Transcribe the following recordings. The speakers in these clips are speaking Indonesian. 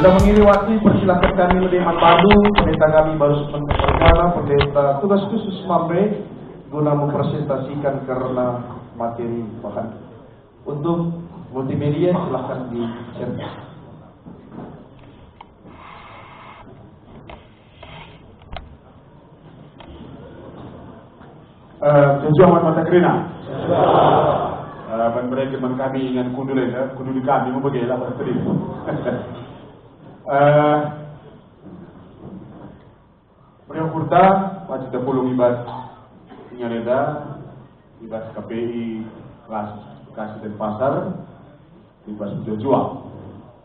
Sudah mengilewati, persilakan kami lebih mandu. Pendeta kami baru berjalan, pendeta tugas khusus Mamre guna mempresentasikan karena materi bahan. Untuk multimedia silahkan di-share. Tujuan mata kerina. Mereka kami ingin kundul kami mau bagi lah berteri. Beliau kurta masih terpulung ibas nyareda ibas KPI kelas kasih dan pasar ibas tujuan.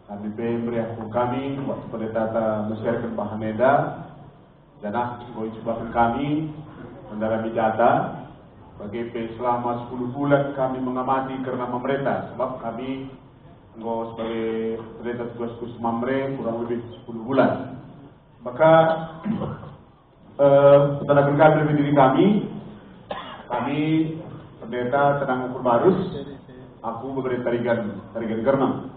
Kami beriak kami waktu pendeta mensiarkan bahan meda dan boleh coba kami mendalami data. Bagi selama 10 bulan kami mengamati karena pemerintah, sebab kami sebagai pendeta tugas khusus Mamre kurang lebih 10 bulan. Maka pertanyaan kami lebih diri kami pendeta tenang ukur barus, aku beberapa tarigan gerna,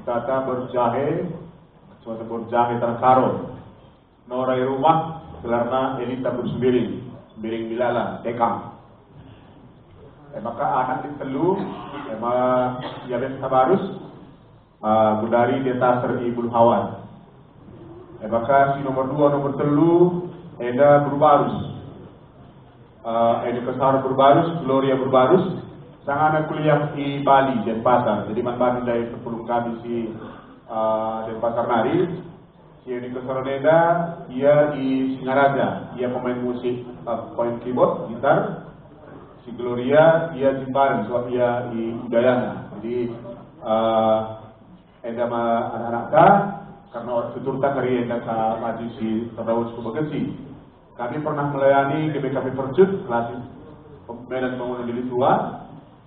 tata berjahe, suatu berjahe terkaro, norai rumah, karena elita bersembiring bilala, dekam. Maka anak ditelu, Yabes Tabarus, Budari Deta Seri Bulu Hawan. Maka si nomor 2, nomor 3, Eda Berbarus, Eda Kesar Berbarus, Gloria Berbarus, sang anak kuliah di Bali, Denpasar. Jadi mantan dari sepuluh kami si Denpasar Nari. Si Eda Kesar Eda, dia di Singaraja, dia pemain musik, point keyboard, gitar. Si Gloria dia di Bali, sebab dia di Udayana. Jadi eda anak-anak karena orang tuturta dari eda maju si terdawus kubagasi. Kami pernah melayani GBKP Percut, kelas Medan Bangunan Dili Tua,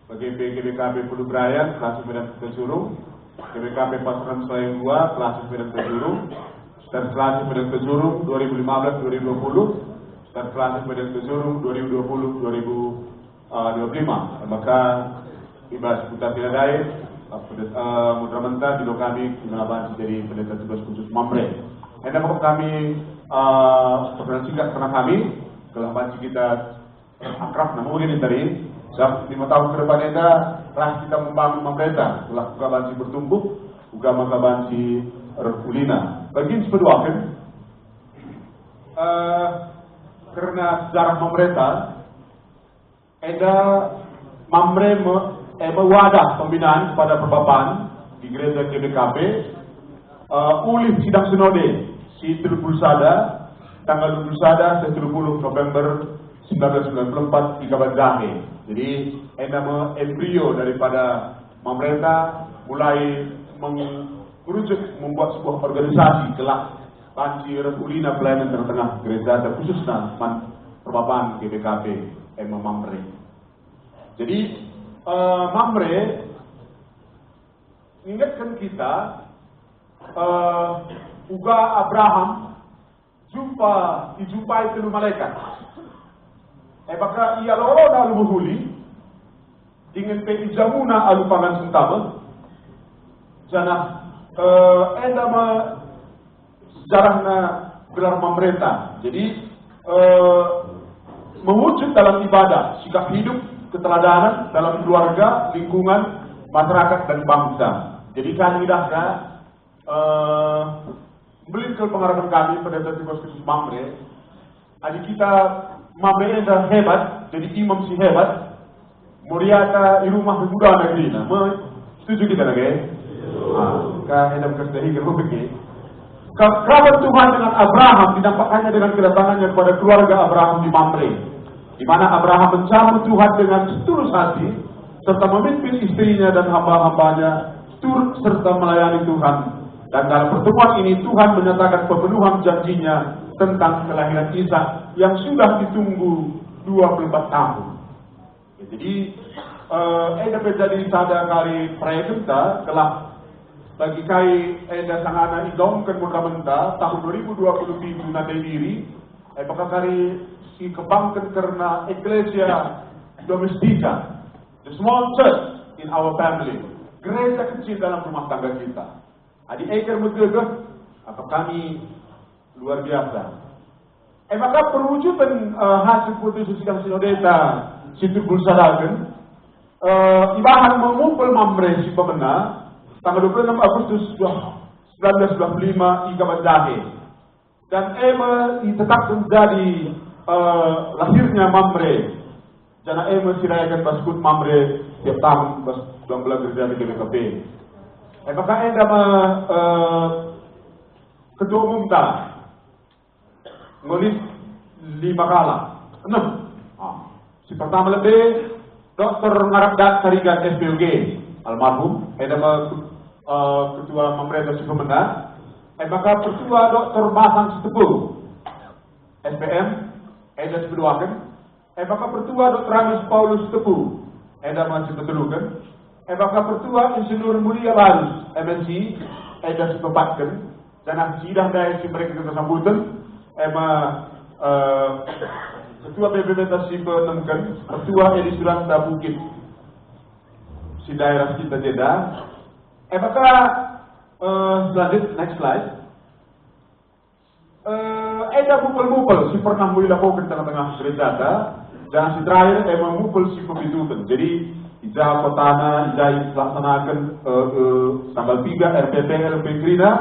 bagi GBKP Pulau Brayan, kelas Medan Kesurung, GBKP Pasaran Selain 2, kelas Medan Kesurung, kelas Medan Kesurung 2015-2020, kelas Medan Kesurung 2020-2025. Maka ibas putar tiladai mudra mentah di kami mengaban jadi pendeta tugas khusus Mamre. Anda mau kami perkenalan singkat karena kami telah banci kita akrab namun ini dari 5 tahun ke depan Anda telah kita membangun pemerintah telah buka banci bertumbuh buka maka banci Kulina bagi sepeduakan karena sejarah pemerintah Eda Mamre mewadah pembinaan pada perbapan di gereja GBKP ulih sidang sinode si 30 sada tanggal 20 sada 30 November 1994 di Kabanjahe. Jadi Eda embrio daripada pemerintah mulai merujuk membuat sebuah organisasi kelak Panci Kulina pelayanan tengah-tengah gereja terkhususnya perbapan GBKP Mamre. Jadi Mamre ingatkan kita uga Abraham dijumpai telu malaikat. Maka ia loro alu buhuli dengan peti jamuna alu pangan sentama. Jana endama sejarahna gelar pemerintah. Jadi mewujud dalam ibadah, sikap hidup, keteladanan dalam keluarga, lingkungan, masyarakat dan bangsa. Jadi kami dah beli ke pengharapan kami pendeta tugas khusus Mamre. Adik kita Mamre dah hebat, jadi imam si hebat. Muriata di rumah muda negeri. Setuju kita lagi? Kah hendak kerjahi begitu. Kerabat Tuhan dengan Abraham dinampakkannya dengan kedatangannya kepada keluarga Abraham di Mamre, di mana Abraham mencambut Tuhan dengan setulus hati, serta memimpin istrinya dan hamba-hambanya turut serta melayani Tuhan. Dan dalam pertemuan ini Tuhan menyatakan pemenuhan janjinya tentang kelahiran Ishak yang sudah ditunggu 24 tahun. Jadi Eda menjadi sada kali praegenta telah bagi kai Eda sangana idongkan menta tahun 2027 nadai diri apakah kali si kebangkan karena Ecclesia Domestika, the small church in our family, gereja kecil dalam rumah tangga kita. Adi eker megegeh atau kami luar biasa. Maka perwujudan hasil putusan sidang sinodeta situ bulsadagen ibahan mengumpul mamre si pemenang tanggal 26 Agustus 1925 ika Bandahe dan tetap menjadi lahirnya mamre jana sirayakan baskut mamre tiap tahun bas 12 gerja di GBKP. Maka ketua umum ta ngulis 5 kala 6. Si pertama lebih Dr. Ngarakdat Sarigan SPUG almarhum ketua pemerintah si pemenang. Maka pertua Dr. Masang Sitepu SPM sebeduakan. Maka pertua Dr. Agus Paulus Sitepu masih betelukan. Maka pertua Insinyur Mulia Barus MNC sepepatkan dan sidang dari si mereka kita sambutan. Ketua PBB si penemkan, ketua Edi Suranta Bukit si daerah kita Jeddah. Maka selanjutnya next slide. Mupel si pernah dilakukan tengah-tengah gereja dan si terakhir mupel si pembitukan. Jadi ijah kotana ijah dilaksanakan tanggal 3 RPP LP Krida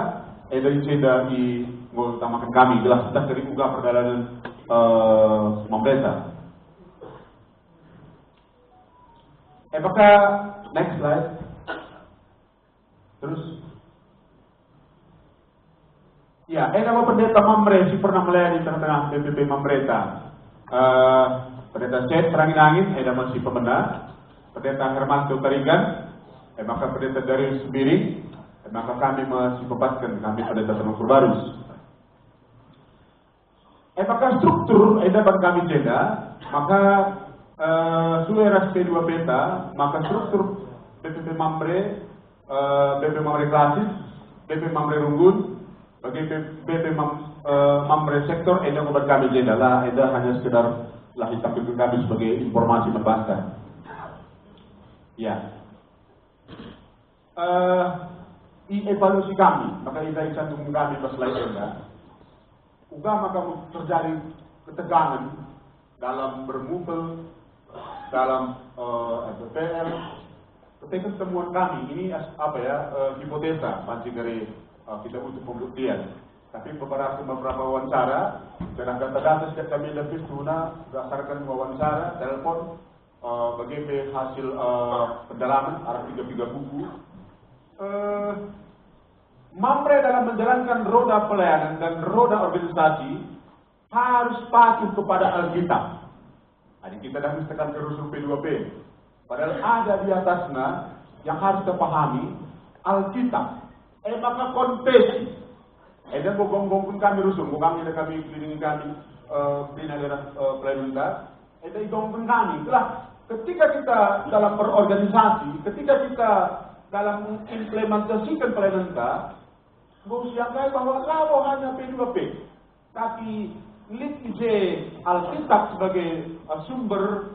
dari Jeddah di mengutamakan kami jelas kita dari muka perjalanan pemerintah. Maka next slide. Terus ya, nama pendeta Mamre si pernah melayani tengah-tengah PPP pemerintah. Pendeta Chet Serangin Angin masih pemenang. Pendeta Hermanto Tarigan. Maka pendeta Darius Sembiring. Maka kami masih pepatkan kami pendeta Temangkur Barus. Maka struktur dapat kami Jeddah, maka Sueras P2 Peta, maka struktur BPP Mamre, BP Mamre Klasis, BP Mamre Runggun, bagi BP Mamre Sektor, dapat kami Jeddah lah, hanya sekedar lah ditampilkan kami sebagai informasi membahaskan. Ya. Evaluasi kami, maka cantum kami pas slide maka terjadi ketegangan dalam bermupel dalam FPL. Ketika temuan kami ini hipotesa pancing dari kita untuk pembuktian. Tapi beberapa wawancara dan data-data setiap kami lebih berdasarkan wawancara, telepon, bagi hasil pendalaman arah 3 buku. Mamre dalam menjalankan roda pelayanan dan roda organisasi harus patuh kepada Alkitab. Jadi kita dah mestikan ke Rusul P2P. Padahal ada di atasnya yang harus terpahami Alkitab. Maka konfesi. Dan gonggong kami Rusul, kami kelilingi kami bina daerah pelayanan. Gonggong kami. Itulah ketika kita dalam berorganisasi, ketika kita dalam mengimplementasikan pelayanan kita, siangkai bahwa kalau hanya P2P, tapi lihat Alkitab sebagai sumber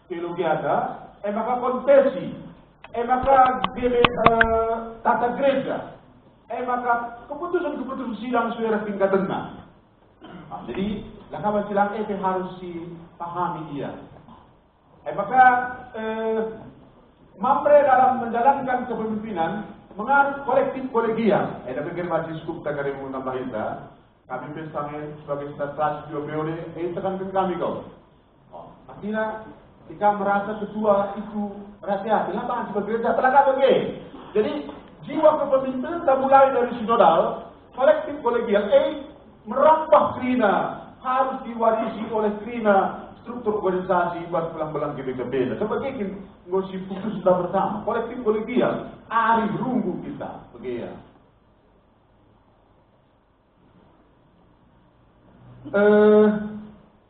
teologi ada, maka konfesi, maka tata gereja, maka keputusan sidang suara tingkat tengah. Jadi, langkah silang harus dipahami dia. Maka Mamre dalam menjalankan kepemimpinan menganut kolektif kolegial. Ada pikir masih skup tak ada yang menambah kita. Kami sebagai strategi periode, tekankan kami kau. Akhirnya kita merasa ketua itu hati-hati. Kenapa sebagai gereja telah bagi? Jadi jiwa kepemimpinan kita mulai dari sinodal, kolektif kolegial. Merambah krina harus diwarisi oleh krina struktur organisasi buat belang-belang GBKP. Sebagai ngosip putus sudah bersama. Kolektif kolegial, ari runggu kita. Begitu.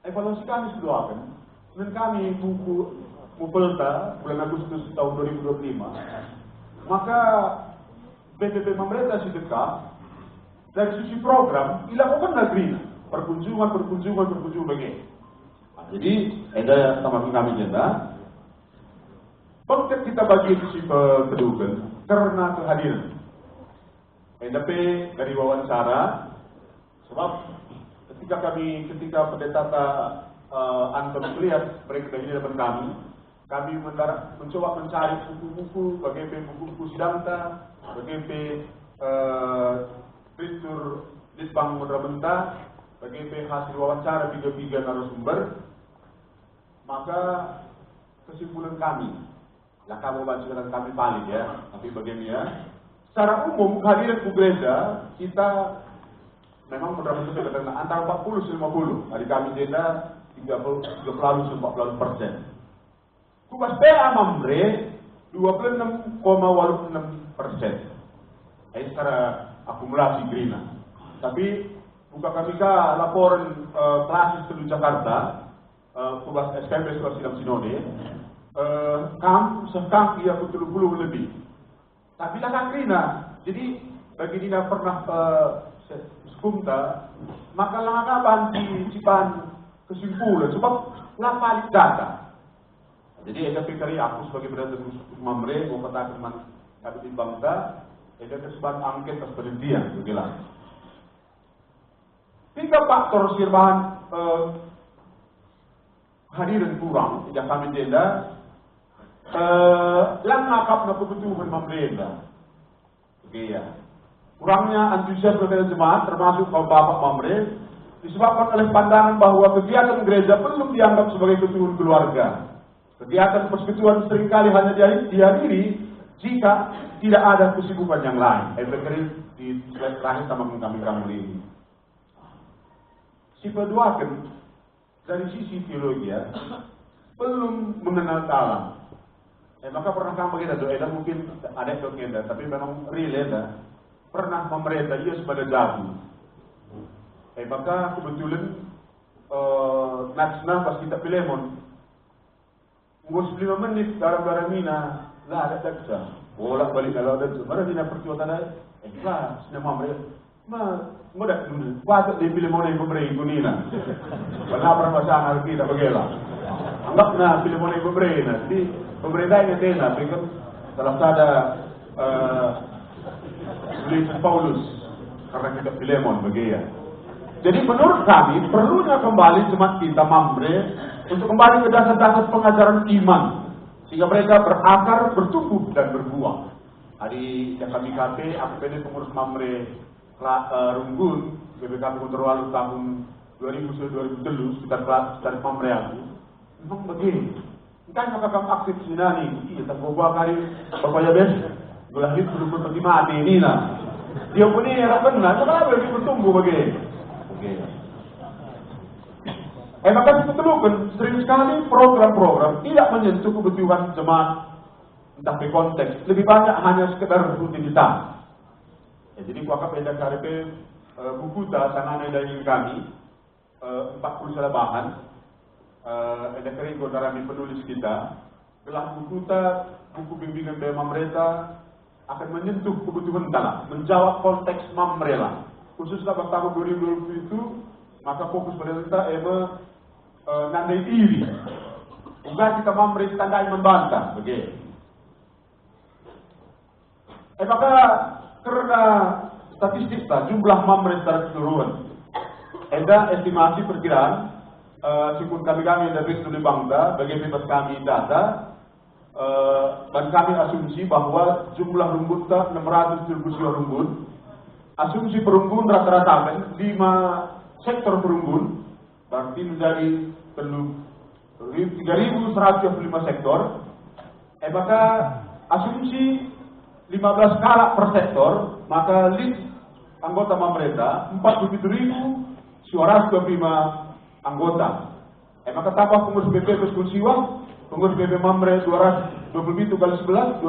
Evaluasi kami sudah akan. Dan kami buku Mupelta bulan Agustus tahun 2025. Maka BPP pemerintah sedekah dari sisi program dilakukan negeri perkunjungan begini. Jadi ada sama kami Jeddah. Paket kita bagi sisi kedudukan karena kehadiran. NDP dari wawancara, sebab ketika pendeta Anton melihat mereka dari depan kami mencoba mencari buku-buku, bagaimana buku-buku Sidanta, bagaimana Kristur Litbang Mudrabenta, bagaimana hasil wawancara 3 narasumber, maka kesimpulan kami, lah kamu baca dan kami paling ya, tapi bagaimana? Secara umum hadirin gereja kita memang Mudrabenta sudah antara 40 dan 50, hari kami jeda 30-40%. Kubas PA Mamre 26,86%. Ini secara akumulasi Grina. Tapi buka kami laporan klasis Teluk Jakarta, kubas SKP Sekolah Sidang Sinode, sekam ia 30 lebih. Tapi lah Grina. Jadi bagi dia pernah sekumta, maka langkapan di Cipan kesimpulan sebab lah paling data. Jadi ada pikir aku sebagai berada di Mamre, mau katakan teman kami di bangsa, ada kesempatan angket atas penelitian, begitu. 3 faktor sirbahan hadirin kurang, tidak kami jeda, langkap na kebutuhan Mamre, begitu ya. Kurangnya antusias kepada jemaat, termasuk bapak Mamre, disebabkan oleh pandangan bahwa kegiatan gereja belum dianggap sebagai kebutuhan keluarga. Kegiatan persekutuan seringkali hanya dihadiri jika tidak ada kesibukan yang lain. Berkeri di slide terakhir sama kami ini. Si peduakan dari sisi teologi ya, belum mengenal dalam. Maka pernah kamu begitu, doa mungkin ada doa tapi memang real pernah memerintah ia sebagai jago. Maka kebetulan Natsna pas kita Pilemon ngurus 5 menit darah mina lah ada daksa bolak balik kalau ada tu mana dina perjuangan ada lah sinema mereka mudah dulu patut di Pilemon yang memberi gunina wala permasalahan hal kita bagela anggap na Pilemon yang memberi di pemerintah yang tena kan salah ada Paulus karena kita Pilemon bagaya. Jadi menurut kami perlunya kembali jemaat kita Mamre untuk kembali ke dasar-dasar pengajaran iman sehingga mereka berakar, bertumbuh dan berbuah. Hari kami KP, APPD pengurus Mamre Runggun, BPKP Kontrol tahun 2000-2003 sekitar Mamre aku. Memang begini. Kan maka kamu aktif sini nih, iya tak bawa kali bapak ya bes, belahit belum pergi mati ini lah. Dia punya era benar, kenapa lebih bertumbuh begini? Maka ditelukan sering sekali program-program tidak menyentuh kebutuhan jemaat entah di konteks, lebih banyak hanya sekedar rutinitas. Jadi kuakap edak KRP buku tangan dari kami 40 bahan edak kering godarami penulis kita telah buku bimbingan dari Mamreta akan menyentuh kebutuhan dalam menjawab konteks Mamrela. Khususnya pada tahun 2020 itu, maka fokus pemerintah nandai diri. Bukan kita Mamre tandai membantah, begitu. Maka karena statistik jumlah Mamre secara keseluruhan, ada estimasi perkiraan, sikun kami dari studi bangsa, bagi bebas kami data, dan kami asumsi bahwa jumlah rumbun 672 rumbun. Asumsi perunggun rata-rata 5 sektor perunggun berarti menjadi 3.125 sektor. Maka asumsi 15 skala per sektor, maka list anggota pemerintah 47.225 anggota. Maka tambah pengurus BP Persiwa, pengurus BP Mamre 227 kali 11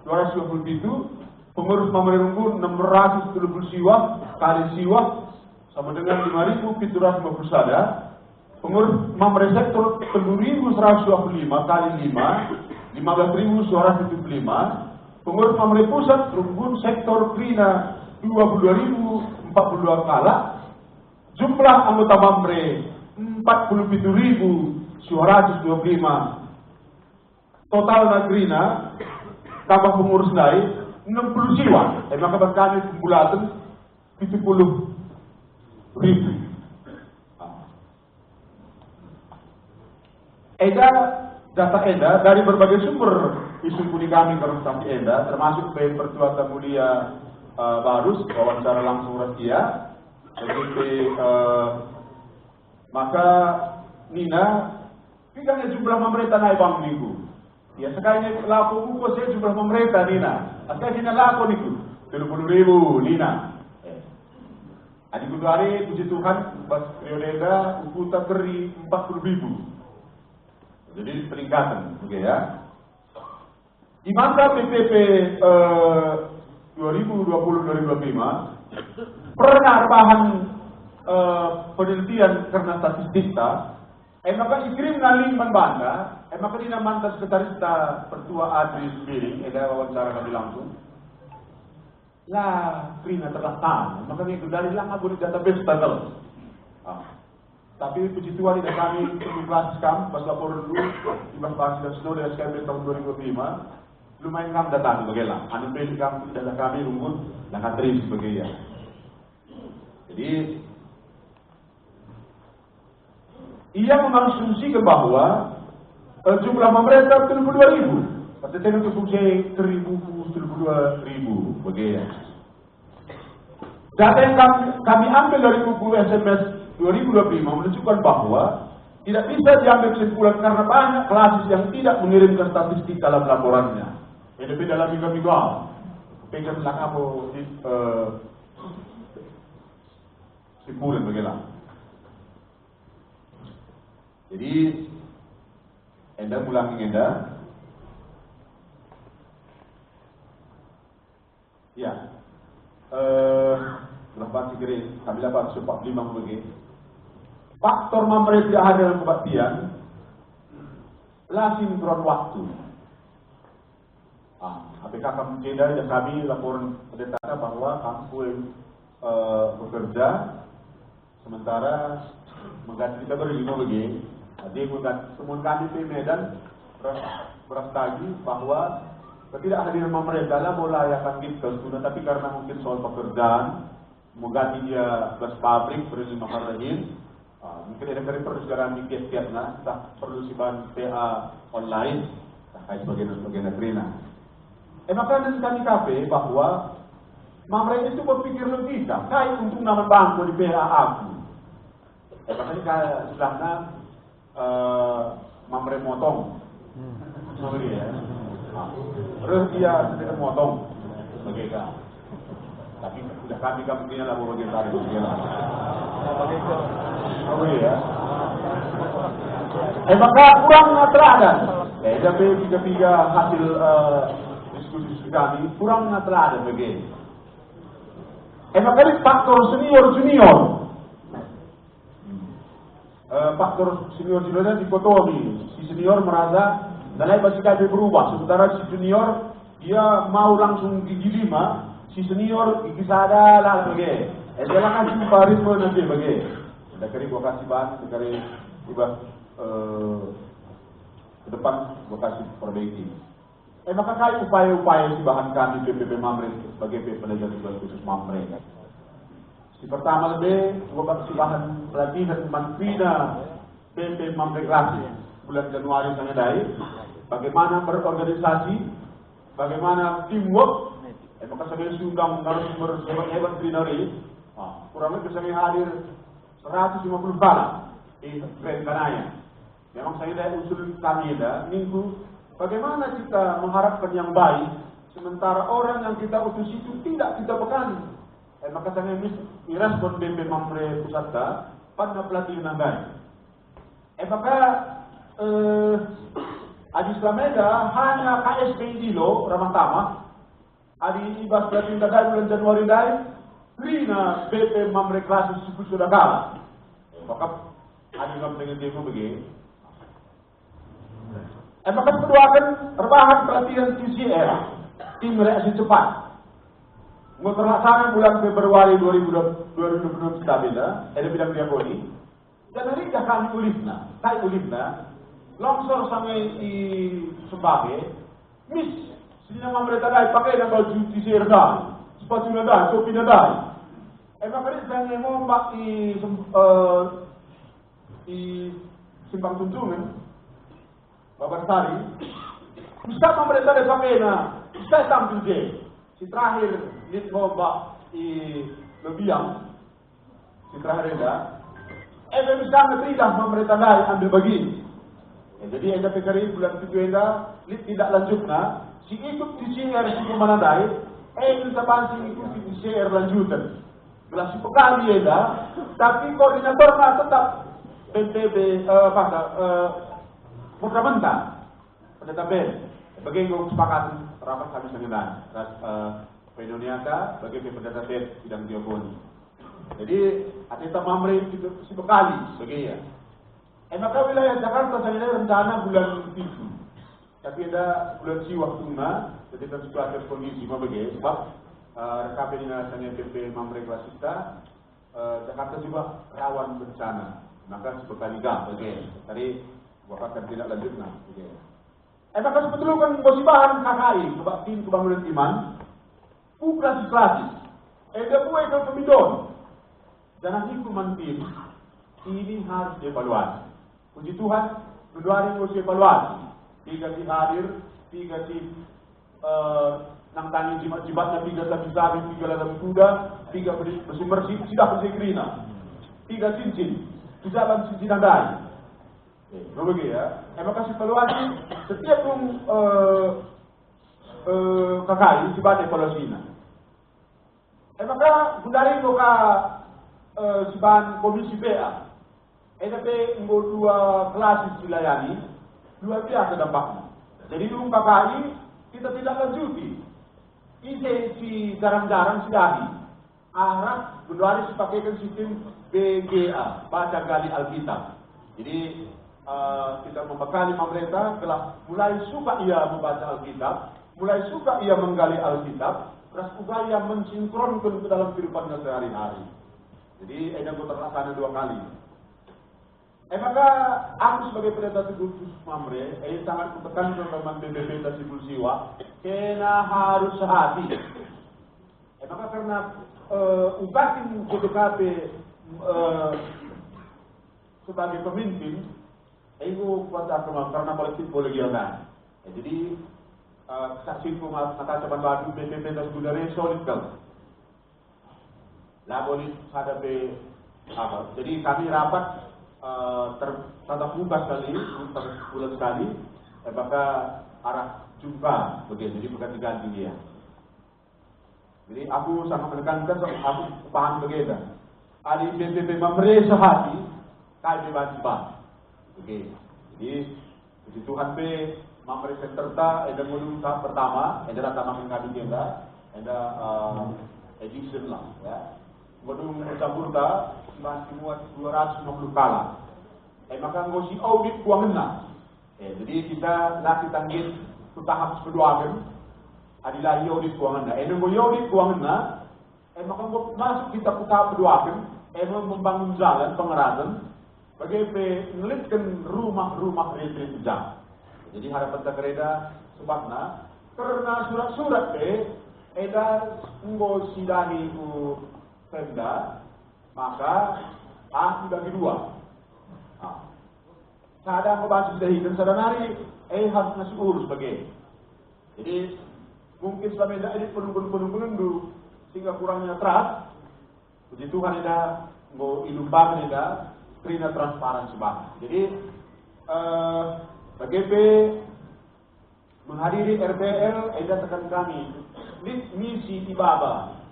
227. Pengurus Mamre Runggun 670 siwa kali siwa sama dengan 5.750 sada. Pengurus Mamre Sektor 10.125 kali 5 15.275. Pengurus Mamre Pusat Runggun Sektor Krina 22.042 kala. Jumlah anggota Mamre 47.225. Total Nagrina tambah pengurus lain 60 jiwa. Maka berkali kumulatan 70.000. Data EDA dari berbagai sumber isu kuni kami konsultasi EDA, termasuk Pertuatan Mulia Barus, wawancara langsung rahasia, maka Nina, pikirnya jumlah pemerintah naik bang minggu. Ya sekalinya laku buku saya jumlah pemerintah Nina, asalnya Nina laku niku 70.000 Nina. Adik kudu hari puji Tuhan pas periode EDA ukuta keri 40.000. Jadi peningkatan, oke ya. Di masa PPP 2020-2025 pernah bahan penelitian karena statistika, maka ikrim naling membanda, maka di mantan sekretaris Pertua Adri Biring, ada wawancara kami langsung. Lah, krina terlaksana, maka itu dari lama boleh database terus. Tapi puji Tuhan tidak kami kelas kami pas laporan dulu di bahasa dan snow dari SKB tahun 2005 lumayan kami datang bagaimana anu pilih kami tidak kami rumput dan katris sebagainya. Jadi ia mengasumsikan bahwa jumlah pemerintah 72.000 pasti dengan fungsi 1.072.000 bagaimana. Data yang kami ambil dari buku SMS 2025 menunjukkan bahwa tidak bisa diambil kesimpulan karena banyak klasis yang tidak mengirimkan statistik dalam laporannya. Ini dalam minggu-minggu. Pegang kamu di simpulan bagaimana. Jadi, Anda ulangi Anda. Ya. Berapa sih kami dapat 45 begini. Faktor memerintah tidak hadir dalam kebaktian lah sinkron waktu. APK kami tidak dan kami laporan pendeta bahwa kamu bekerja sementara mengganti kita berlima begini. Dia mengganti semua kami di Medan berastagi bahwa ketidakhadiran pemerintah lah mulai akan kita sudah, tapi karena mungkin soal pekerjaan mengganti dia bus pabrik berlima margin. Mungkin ada kereta sekarang mikir tiapnya, tak perlu si bahan PA online, tak kait sebagai netrina. Maka dari kami kafe bahwa mamre itu berpikir logika, kait untuk nama bangku di PA aku. Makanya kayak sebelahnya mamre motong, mamre ya. Terus dia sedikit motong, bagaimana? Tapi sudah kami punya lah bagian tadi bagaimana? Oh iya. Maka kurang teladan. Tapi tiga hasil diskusi kami kurang teladan begini. Maka ini faktor senior junior. Faktor senior juniornya dikotomi. Si senior merasa nilai masih kayak berubah, sementara si junior dia mau langsung gigi 5, si senior gigi sada lah begini. Dia lah kasih ritme nanti begini. Dari gua kasih bahan, dari tiba ke depan gua kasih perbaiki. Maka kali upaya-upaya si bahan kami PPP Mamre sebagai penelitian tugas khusus Mamre. Si pertama lebih gua kasih bahan pelatihan Manfrina PP Mamre Klasik bulan Januari sampai dari bagaimana berorganisasi, bagaimana teamwork. Maka saya sunggang narasumber hebat-hebat trinari. Kurang lebih saya hadir 150 kali di Grand Kanaya. Memang saya dari usul kami minggu bagaimana kita mengharapkan yang baik sementara orang yang kita utus itu tidak kita bekali. Maka saya merespon BP Mamre Pusatda pada pelatihan yang baik. Maka Adi Slameda hanya KSP Dilo Ramah Tamah Adi Ibas pelatihan dari bulan Januari dari Lina BP Mamre Klasik sudah kalah. Maka ada yang dengan demo begini. Maka kedua akan rebahan pelatihan TCR tim reaksi cepat. Terlaksana bulan Februari 2020 Stabila, ada bidang diakoni. Dan hari dah kami ulifna, longsor sampai di Sebagai, miss Sini nama mereka dai pakai nama baju t-shirt dah, sepatu dah, topi dah. Maka ini saya ngombak di Simpang Tunjungan, Babar Sari. Ustaz pemerintah dai pakai na, Ustaz tampil je. Si terakhir lihat ngombak di Lebiang, si terakhir dah. Bisa ngerti dah pemerintah dai ambil bagi. Jadi ada PKRI bulan 7 lihat tidak lanjut na. Si ikut di share si pemanadai, minta si ikut di share lanjutan. Belah si pekali tapi koordinatornya tetap BNPB Purnamentah. Tetap bagaimana kesepakatan rapat kami dengan Indonesia bagi pendeta bidang diakoni. Jadi ada mamre si pekali bagaimana. Maka wilayah Jakarta saya rencana bulan 7. Tapi ada bulan si waktunya, jadi kita sudah ada kondisi begitu. Sebab rekapnya saya PP Mamre Klasista, Jakarta juga rawan bencana. Maka sebekali gak, begitu. Tadi bapak akan tidak lanjut nah, begitu. Maka sebetulnya kan musibahan KKI, kebaktian kebangunan iman, klasik. Ada buat ke pemidon. Jangan hukuman tim ini harus dievaluasi. Puji Tuhan, kedua hari harus dievaluasi. 3 si hadir, 3 si nang tangi jimat-jimatnya, 3 sapi-sapi, 3 ladang kuda, 3 bersih-bersih, sudah bersih kerina. 3 cincin, sudah cincin andai. Begitu ya. Maka si evaluasi setiap KKI sibat evaluasinya. Maka gundari muka siban komisi PA. Tapi nggo 2 kelas dilayani, luar biasa dampaknya. Jadi di KKI kita tidak lanjuti. Ini si jarang-jarang sidahi. Arah gundari sepakaikan sistem BGA, baca gali Alkitab. Jadi kita membekali pemerintah telah mulai suka ia membaca Alkitab, mulai suka ia menggali Alkitab, terus juga ia mensinkronkan ke dalam kehidupannya sehari-hari. Jadi ada terlaksana 2 kali. Maka aku sebagai pendeta Teguh Mamre, sangat menekan teman-teman BPP Tasibul Siwa, kena harus sehati. Maka karena ubatin KDKP sebagai pemimpin, itu kuasa karena politik kolegialkan. Jadi saksi mata caban batu BPP Tasibul dari solid kan. Lah boleh hadapi apa? Jadi kami rapat tertatap muka sekali, bulan sekali, maka arah jumpa begitu, jadi bukan diganti dia. Jadi aku sangat menekankan, aku paham begitu. Adi BPP Mamre sehati, kami bebas. Oke, jadi puji Tuhan Mamre Senterta, ada modul tahap pertama, ada tambahkan kami kita, ada edition lah, ya. Modul Campurta masih muat 250 kala. Maka ngosi audit keuangan. Jadi kita latih tanggit tahap kedua kan. Adalah audit keuangan. Ngosi audit keuangan. Maka masuk kita ke tahap kedua kan. Membangun jalan pengerasan. Bagaimana menelitkan rumah-rumah retreat jam. Jadi harapan kita sebabnya karena surat-surat eda ngosi dari Pemda, maka dibagi 2. Sadang berbasis dan sadang hari, harus nasi urus bagi. Jadi mungkin selama ini edit penunggu sehingga kurangnya trust. Puji Tuhan ada mau ilumbang ada trina transparan sebab. Jadi BGP menghadiri RPL ada tekan kami misi ibaba.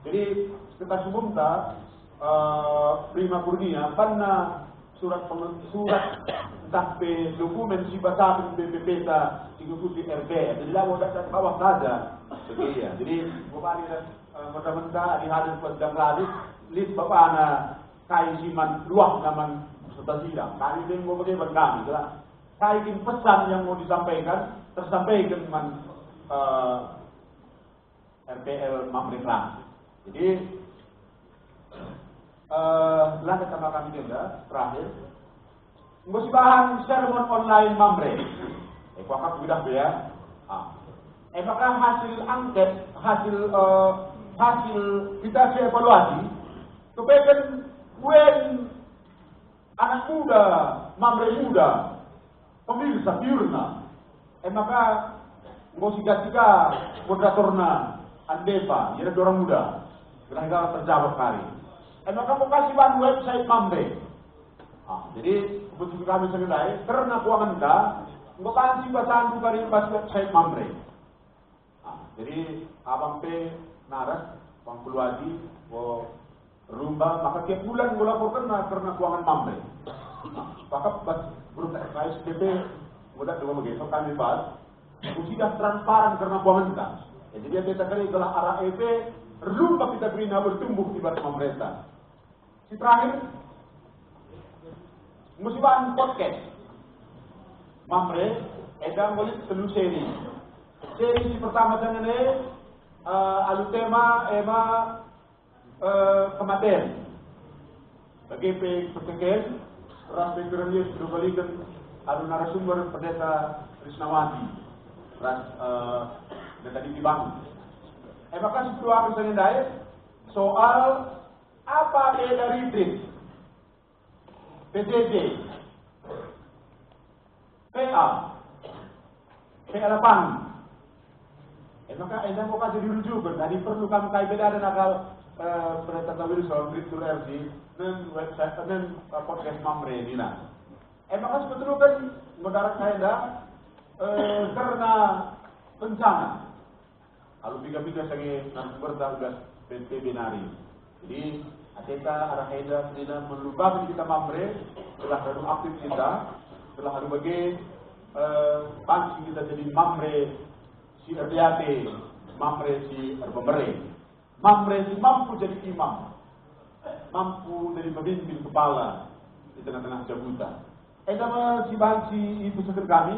Jadi kita umumkan Prima Kurnia karena surat sampai dokumen si batang BPP ta ikuti RT. Jadi lah udah bawah saja. Begitu ya. Jadi bukan mentah-mentah dihadir pada kali list bapak anak kai siman luah naman setasida. Kali ini mau bagaimana kami lah. Kai pesan yang mau disampaikan tersampaikan dengan RPL Mamreklang. Jadi lanjut sama kami juga terakhir. Musibahan sermon online Mamre. Kuakak sudah ya. maka hasil angket, hasil kita evaluasi, kepengen anak muda, mamre muda, pemirsa Piurna, maka mau tiga moderatorna Andeva, jadi orang muda, kira-kira terjawab kali. Maka mau kasih bahan website mamre. Jadi kebetulan kami senilai karena keuangan anda, nggak pansi bacaan bukan di website mamre. Jadi abang P naras, bang Puluadi, rumba, maka tiap bulan gue laporkan karena keuangan mamre. Maka grup KSDP mudah dua begitu kami bahas, sudah transparan karena keuangan kita. Ya, jadi kita kali adalah arah EP, rumba kita beri bertumbuh di batas pemerintah. Si terakhir, musibahan podcast. Mamre, edang boleh telu seri. Seri pertama dengan alu tema kematian. Bagi PKKN, ras Bekiranius berbalikan alu narasumber Pendeta Krisnawati. Ras tadi dibangun. Maka sebelum aku sengendai soal apa dari retreat, PJJ, PA 8. Maka anda mau kasih dirujukan. Tadi perlu kami kait beda dan akal Pendeta Wilson, Brigtur RD, dan website dan podcast Mamre ini. Maka sebetulnya kan negara saya karena bencana. Lalu tiga-tiga saya bertanggung PNPB nari. Jadi Ateka arah Haida tidak melupakan kita Mamre telah lalu aktif kita telah lalu bagi pansi kita jadi Mamre si RDAT, Mamre si Erbemere, Mamre si mampu jadi imam, mampu jadi pemimpin kepala di tengah-tengah jabutan. Nama si Bansi itu seker kami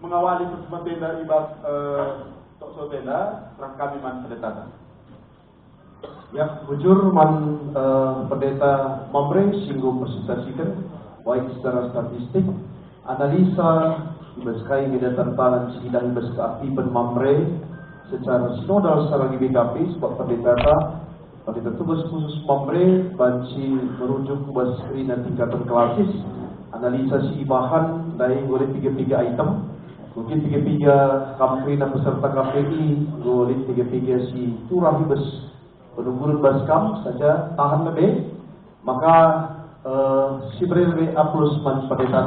mengawali pertemuan tenda ibad Tokso tenda serang kami man pendeta. Ya, bujur man pendeta Mamre singgung presentasikan baik secara statistik, analisa ibaskai media tertalan sidang ibas keaktifan Mamre secara sinodal secara GBKP sebab pendeta tugas khusus Mamre banci merujuk bas screen dan tingkatan klasis analisa si bahan dari oleh 3 item mungkin 3 kampri dan peserta KPI oleh 3 si turah ibas penungguran baskam saja tahan lebih maka si beri A plus man pendeta